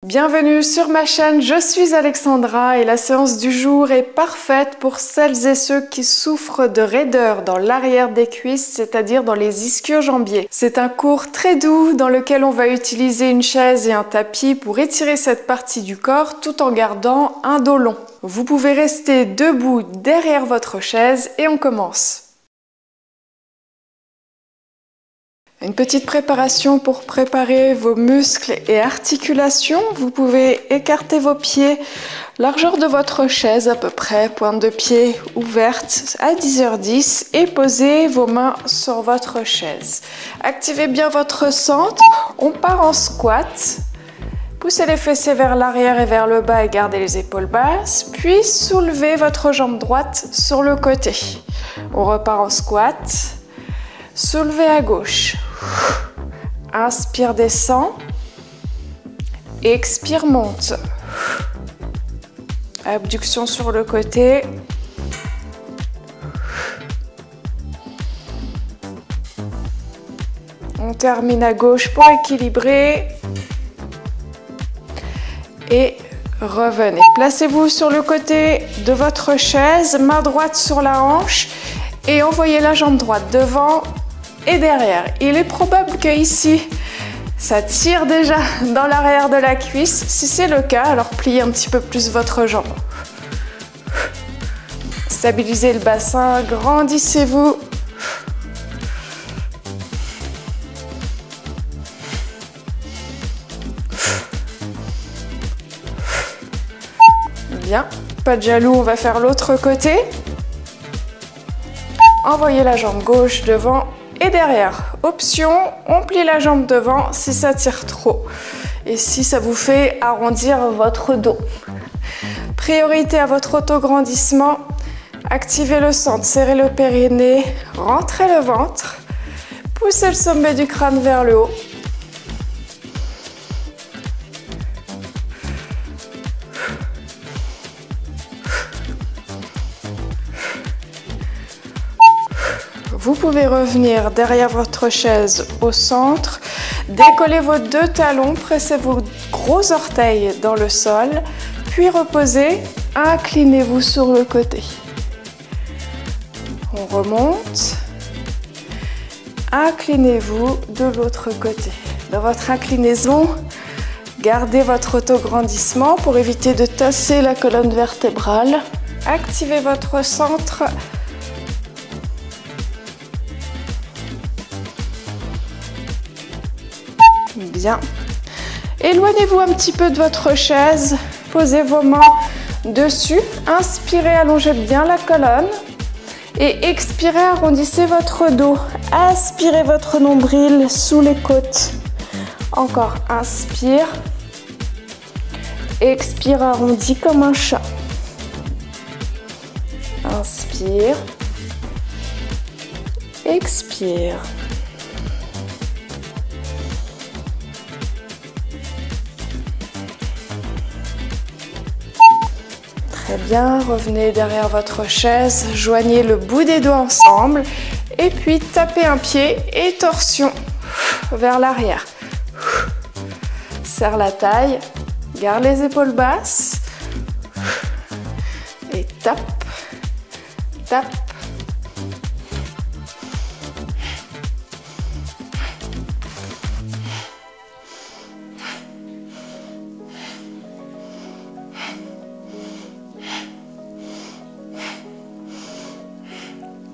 Bienvenue sur ma chaîne, je suis Alexandra et la séance du jour est parfaite pour celles et ceux qui souffrent de raideur dans l'arrière des cuisses, c'est-à-dire dans les ischio-jambiers. C'est un cours très doux dans lequel on va utiliser une chaise et un tapis pour étirer cette partie du corps tout en gardant un dos long. Vous pouvez rester debout derrière votre chaise et on commence. Une petite préparation pour préparer vos muscles et articulations. Vous pouvez écarter vos pieds, largeur de votre chaise à peu près, pointe de pied ouverte à 10h10 et posez vos mains sur votre chaise. Activez bien votre centre, on part en squat. Poussez les fessiers vers l'arrière et vers le bas et gardez les épaules basses, puis soulevez votre jambe droite sur le côté. On repart en squat. Soulevez à gauche. Inspire, descend. Expire, monte. Abduction sur le côté. On termine à gauche pour équilibrer. Et revenez. Placez-vous sur le côté de votre chaise, main droite sur la hanche et envoyez la jambe droite devant et derrière. Il est probable que ici, ça tire déjà dans l'arrière de la cuisse. Si c'est le cas, alors pliez un petit peu plus votre jambe. Stabilisez le bassin, grandissez-vous. Bien, pas de jaloux, on va faire l'autre côté. Envoyez la jambe gauche devant et derrière. Option, on plie la jambe devant si ça tire trop et si ça vous fait arrondir votre dos. Priorité à votre autograndissement. Activez le centre, serrez le périnée, rentrez le ventre, poussez le sommet du crâne vers le haut. Vous pouvez revenir derrière votre chaise au centre, décollez vos deux talons, pressez vos gros orteils dans le sol, puis reposez, inclinez-vous sur le côté. On remonte, inclinez-vous de l'autre côté. Dans votre inclinaison, gardez votre autograndissement pour éviter de tasser la colonne vertébrale. Activez votre centre. Bien. Éloignez-vous un petit peu de votre chaise. Posez vos mains dessus. Inspirez, allongez bien la colonne. Et expirez, arrondissez votre dos. Aspirez votre nombril sous les côtes. Encore, inspire. Expire, arrondi comme un chat. Inspire. Expire. Très bien, revenez derrière votre chaise, joignez le bout des doigts ensemble et puis tapez un pied et torsion vers l'arrière. Serre la taille, garde les épaules basses et tape, tape.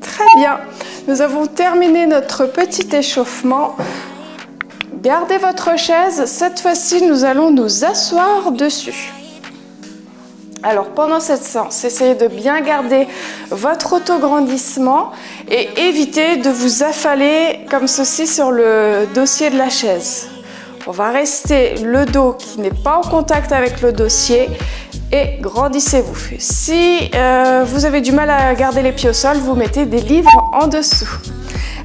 Très bien, nous avons terminé notre petit échauffement. Gardez votre chaise, cette fois-ci nous allons nous asseoir dessus. Alors pendant cette séance, essayez de bien garder votre autograndissement et évitez de vous affaler comme ceci sur le dossier de la chaise. On va rester le dos qui n'est pas en contact avec le dossier et grandissez-vous. Si vous avez du mal à garder les pieds au sol, vous mettez des livres en dessous.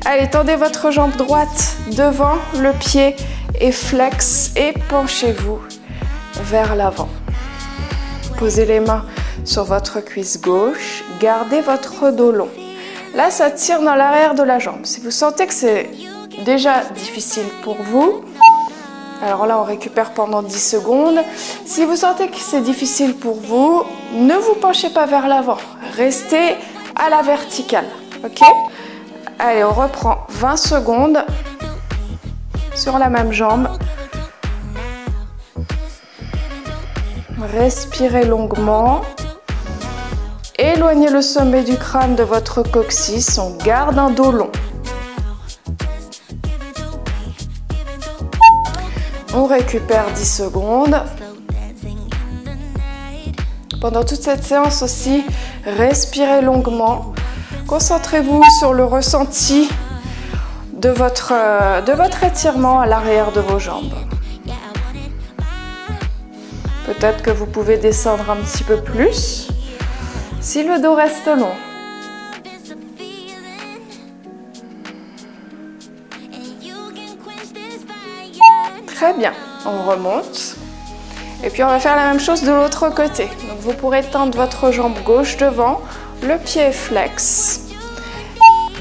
Allez, tendez votre jambe droite devant le pied et flex et penchez-vous vers l'avant. Posez les mains sur votre cuisse gauche, gardez votre dos long. Là, ça tire dans l'arrière de la jambe. Si vous sentez que c'est déjà difficile pour vous, Alors là, on récupère pendant 10 secondes. Si vous sentez que c'est difficile pour vous, ne vous penchez pas vers l'avant. Restez à la verticale, ok? Allez, on reprend 20 secondes sur la même jambe. Respirez longuement. Éloignez le sommet du crâne de votre coccyx. On garde un dos long. On récupère 10 secondes. Pendant toute cette séance aussi, respirez longuement. Concentrez-vous sur le ressenti de votre étirement à l'arrière de vos jambes. Peut-être que vous pouvez descendre un petit peu plus si le dos reste long. Très bien, on remonte. Et puis on va faire la même chose de l'autre côté. Donc vous pourrez tendre votre jambe gauche devant, le pied est flex.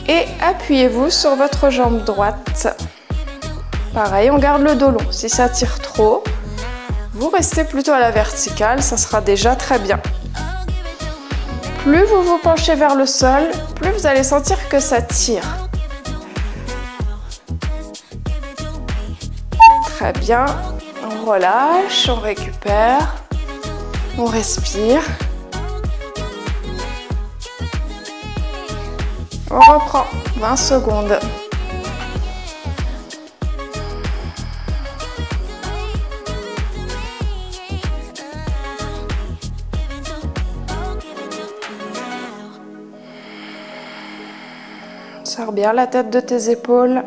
Et appuyez-vous sur votre jambe droite. Pareil, on garde le dos long. Si ça tire trop, vous restez plutôt à la verticale, ça sera déjà très bien. Plus vous vous penchez vers le sol, plus vous allez sentir que ça tire. Très bien, on relâche, on récupère, on respire. On reprend 20 secondes. Sors bien la tête de tes épaules.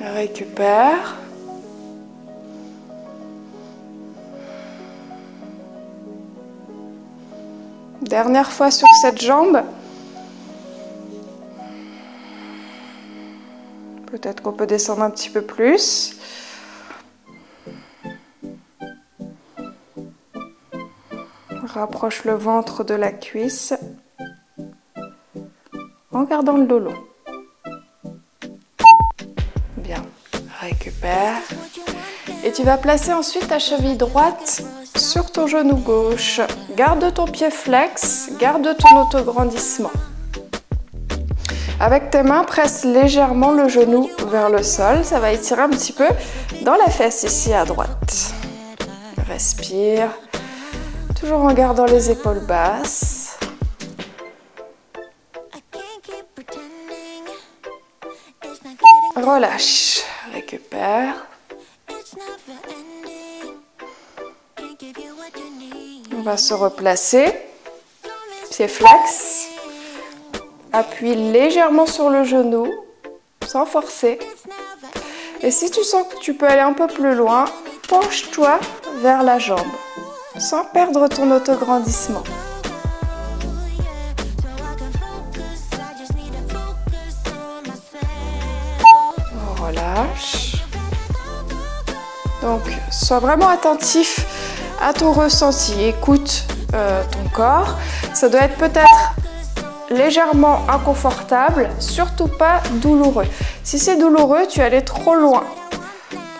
Récupère. Dernière fois sur cette jambe. Peut-être qu'on peut descendre un petit peu plus. Rapproche le ventre de la cuisse en gardant le dos long. Bien, récupère. Et tu vas placer ensuite ta cheville droite sur ton genou gauche. Garde ton pied flex, garde ton autograndissement. Avec tes mains, presse légèrement le genou vers le sol. Ça va étirer un petit peu dans la fesse ici à droite. Respire. Toujours en gardant les épaules basses. Relâche, récupère. On va se replacer. Pied flex. Appuie légèrement sur le genou, sans forcer. Et si tu sens que tu peux aller un peu plus loin, penche-toi vers la jambe, sans perdre ton autograndissement. On relâche. Donc, sois vraiment attentif à ton ressenti. Écoute ton corps. Ça doit être peut-être légèrement inconfortable, surtout pas douloureux. Si c'est douloureux, tu es allé trop loin.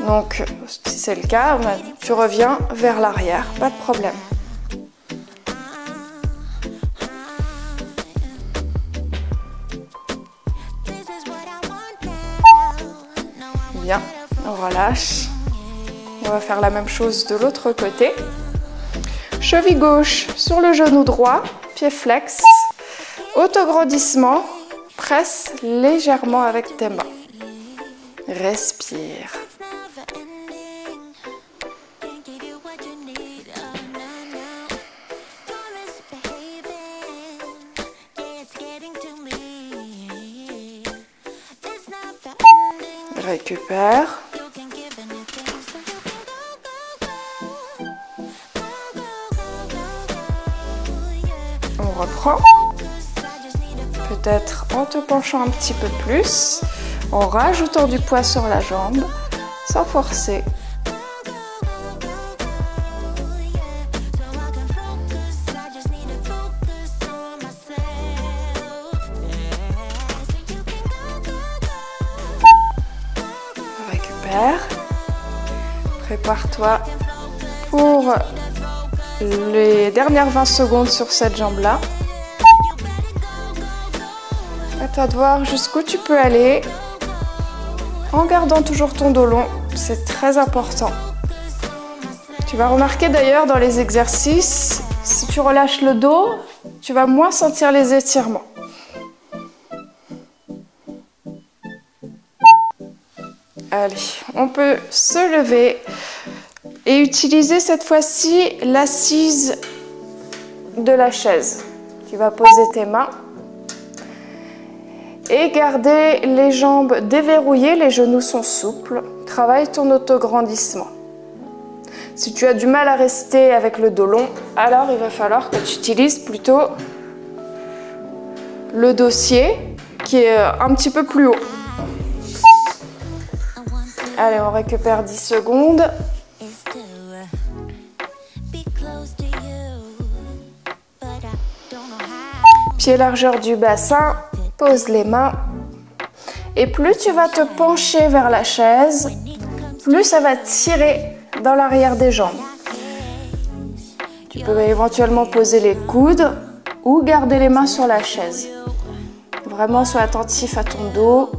Donc, si c'est le cas, tu reviens vers l'arrière, pas de problème. Bien, on relâche. On va faire la même chose de l'autre côté. Cheville gauche sur le genou droit, pied flex. Autograndissement, presse légèrement avec tes mains. Respire. Récupère. On reprend. Peut-être en te penchant un petit peu plus, en rajoutant du poids sur la jambe, sans forcer. Super. Prépare-toi pour les dernières 20 secondes sur cette jambe-là. À toi de voir jusqu'où tu peux aller en gardant toujours ton dos long. C'est très important. Tu vas remarquer d'ailleurs dans les exercices, si tu relâches le dos, tu vas moins sentir les étirements. Allez, on peut se lever et utiliser cette fois-ci l'assise de la chaise. Tu vas poser tes mains et garder les jambes déverrouillées, les genoux sont souples. Travaille ton autograndissement. Si tu as du mal à rester avec le dos long, alors il va falloir que tu utilises plutôt le dossier qui est un petit peu plus haut. Allez, on récupère 10 secondes. Pied largeur du bassin, pose les mains. Et plus tu vas te pencher vers la chaise, plus ça va tirer dans l'arrière des jambes. Tu peux éventuellement poser les coudes ou garder les mains sur la chaise. Vraiment, sois attentif à ton dos.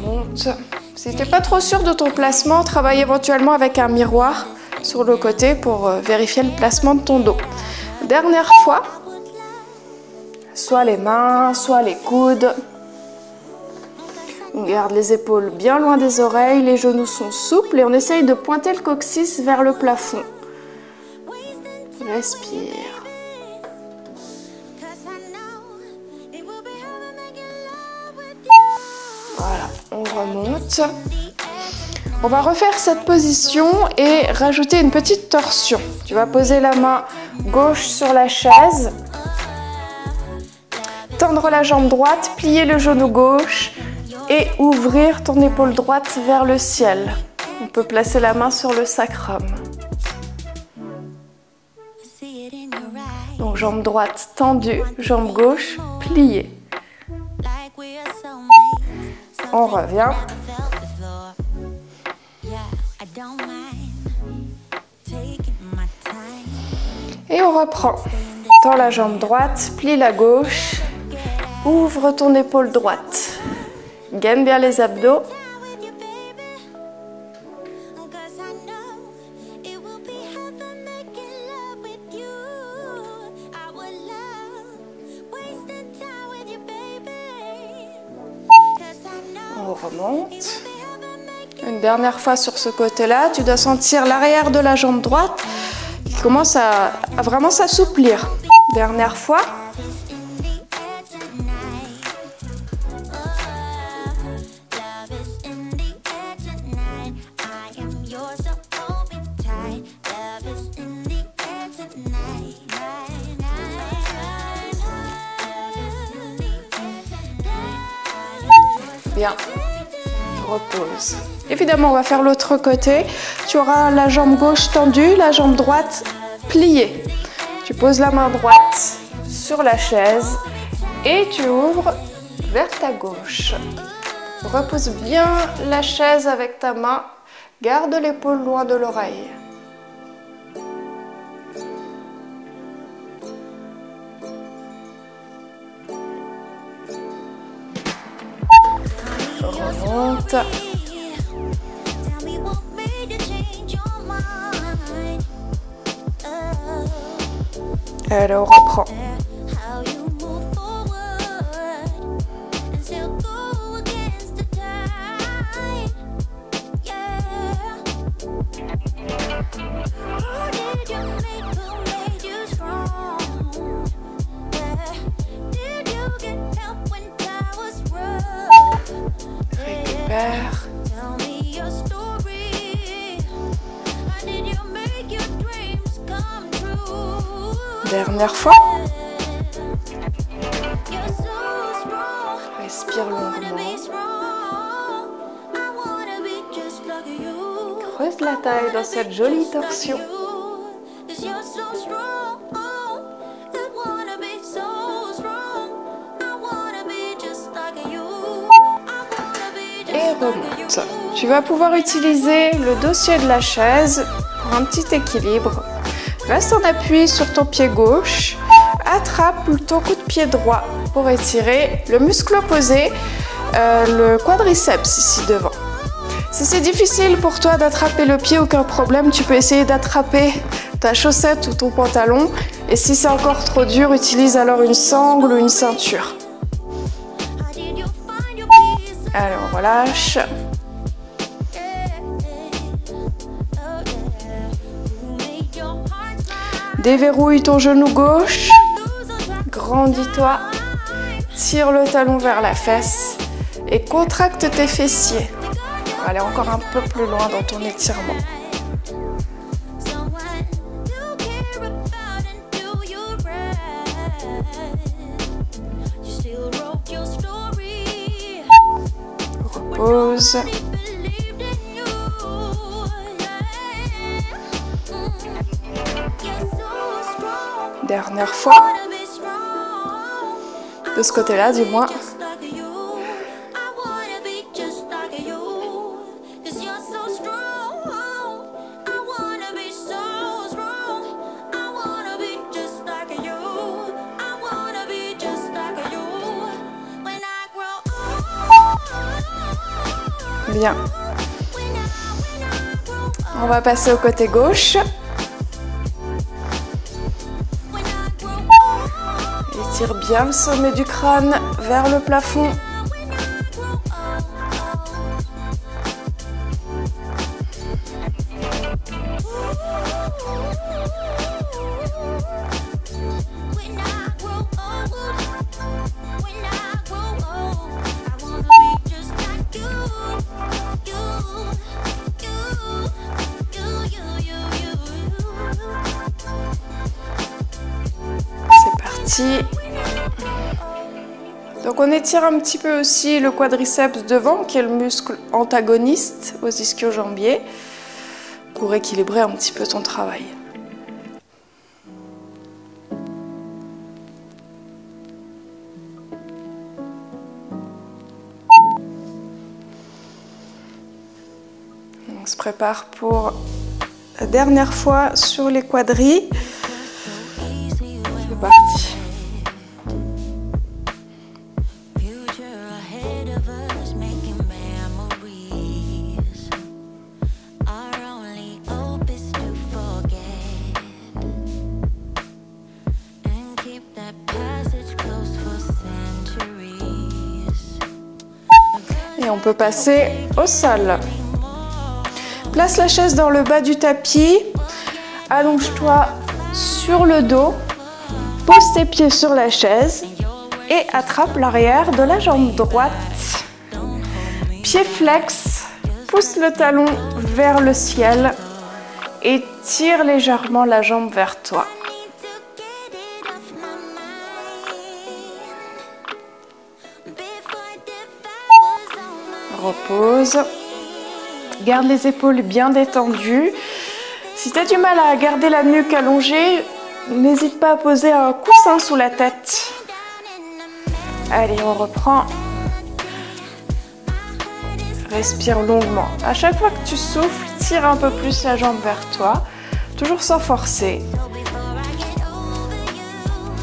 On remonte. Si tu n'es pas trop sûr de ton placement, travaille éventuellement avec un miroir sur le côté pour vérifier le placement de ton dos. Dernière fois, soit les mains, soit les coudes. On garde les épaules bien loin des oreilles, les genoux sont souples et on essaye de pointer le coccyx vers le plafond. Respire. Voilà, on remonte. On va refaire cette position et rajouter une petite torsion. Tu vas poser la main gauche sur la chaise, tendre la jambe droite, plier le genou gauche et ouvrir ton épaule droite vers le ciel. On peut placer la main sur le sacrum. Donc jambe droite tendue, jambe gauche pliée. On revient. Et on reprend. Tends la jambe droite, plie la gauche, ouvre ton épaule droite. Gaine bien les abdos. On remonte. Une dernière fois sur ce côté-là, tu dois sentir l'arrière de la jambe droite qui commence à vraiment s'assouplir. Dernière fois. Bien. Repose. Évidemment, on va faire l'autre côté. Tu auras la jambe gauche tendue, la jambe droite pliée. Tu poses la main droite sur la chaise et tu ouvres vers ta gauche. Repose bien la chaise avec ta main. Garde l'épaule loin de l'oreille. Remonte. Allez, on reprend. Récupère. Dernière fois. Respire longuement. Creuse la taille dans cette jolie torsion. Et remonte. Tu vas pouvoir utiliser le dossier de la chaise pour un petit équilibre. Reste en appui sur ton pied gauche. Attrape ton coup de pied droit pour étirer le muscle opposé, le quadriceps ici devant. Si c'est difficile pour toi d'attraper le pied, aucun problème, tu peux essayer d'attraper ta chaussette ou ton pantalon. Et si c'est encore trop dur, utilise alors une sangle ou une ceinture. Alors on relâche. Déverrouille ton genou gauche. Grandis-toi. Tire le talon vers la fesse et contracte tes fessiers. On va aller encore un peu plus loin dans ton étirement. Repose. Dernière fois. De ce côté-là, du moins. Bien. On va passer au côté gauche. Étire bien le sommet du crâne vers le plafond. Donc on étire un petit peu aussi le quadriceps devant, qui est le muscle antagoniste aux ischio-jambiers, pour équilibrer un petit peu ton travail. On se prépare pour la dernière fois sur les quadris. C'est parti. Et on peut passer au sol. Place la chaise dans le bas du tapis. Allonge-toi sur le dos. Pose tes pieds sur la chaise et attrape l'arrière de la jambe droite. Pied flex, pousse le talon vers le ciel et tire légèrement la jambe vers toi. Repose. Garde les épaules bien détendues. Si tu as du mal à garder la nuque allongée, n'hésite pas à poser un coussin sous la tête. Allez, on reprend. Respire longuement. À chaque fois que tu souffles, tire un peu plus la jambe vers toi, toujours sans forcer.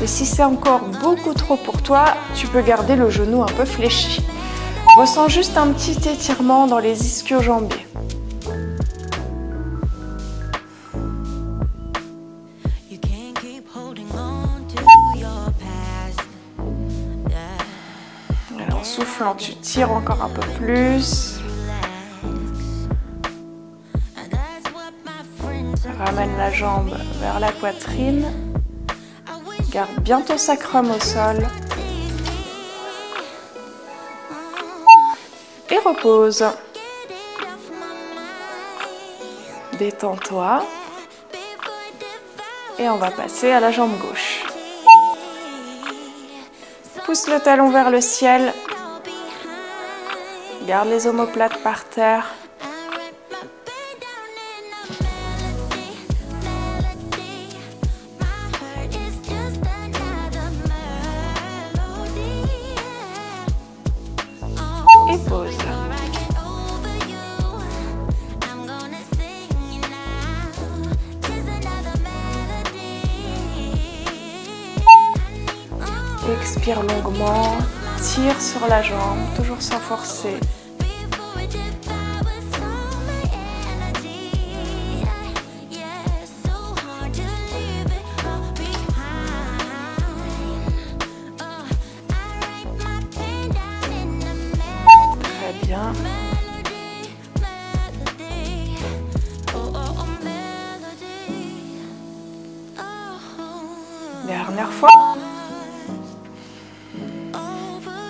Et si c'est encore beaucoup trop pour toi, tu peux garder le genou un peu fléchi. Ressens juste un petit étirement dans les ischio-jambiers. Alors, en soufflant, tu tires encore un peu plus. Ramène la jambe vers la poitrine. Garde bien ton sacrum au sol. Et repose. Détends-toi. Et on va passer à la jambe gauche. Pousse le talon vers le ciel. Garde les omoplates par terre. Et pose. Inspire longuement, tire sur la jambe, toujours sans forcer. Très bien. Dernière fois.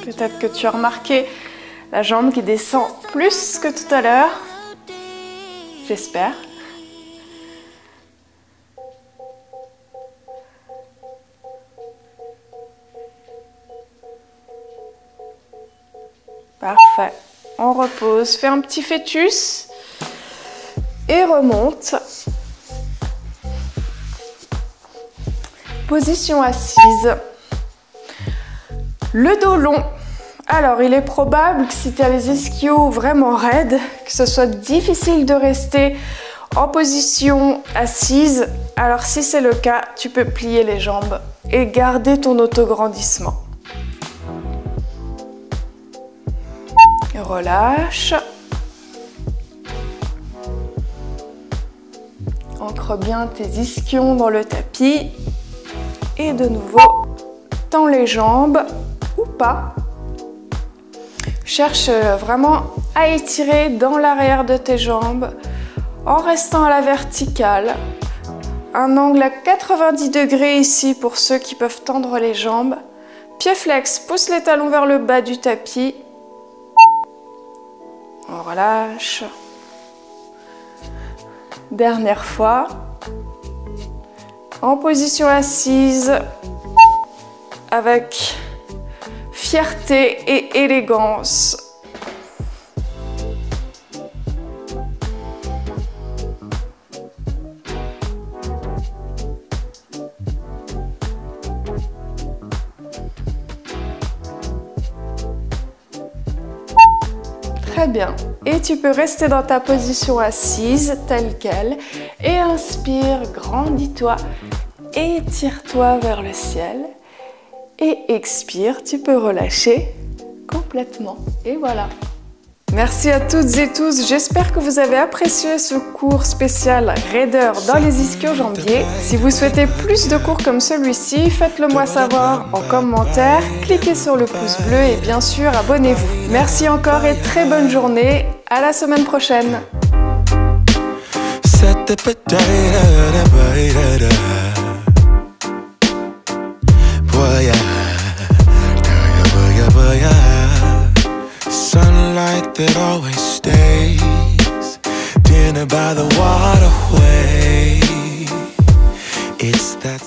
Peut-être que tu as remarqué la jambe qui descend plus que tout à l'heure. J'espère. Parfait. On repose, fais un petit fœtus et remonte. Position assise. Le dos long. Alors, il est probable que si tu as les ischios vraiment raides, que ce soit difficile de rester en position assise. Alors, si c'est le cas, tu peux plier les jambes et garder ton autograndissement. Relâche. Ancre bien tes ischions dans le tapis. Et de nouveau, tends les jambes ou pas. Cherche vraiment à étirer dans l'arrière de tes jambes en restant à la verticale. Un angle à 90 degrés ici pour ceux qui peuvent tendre les jambes. Pied flex, pousse les talons vers le bas du tapis. On relâche. Dernière fois. En position assise, avec fierté et élégance. Très bien. Et tu peux rester dans ta position assise, telle qu'elle. Et inspire, grandis-toi, étire-toi vers le ciel. Et expire, tu peux relâcher complètement. Et voilà. Merci à toutes et tous. J'espère que vous avez apprécié ce cours spécial raideur dans les ischio-jambiers. Si vous souhaitez plus de cours comme celui-ci, faites-le moi savoir en commentaire. Cliquez sur le pouce bleu et bien sûr, abonnez-vous. Merci encore et très bonne journée. À la semaine prochaine. Sunlight that always stays, dinner by the waterway. It's that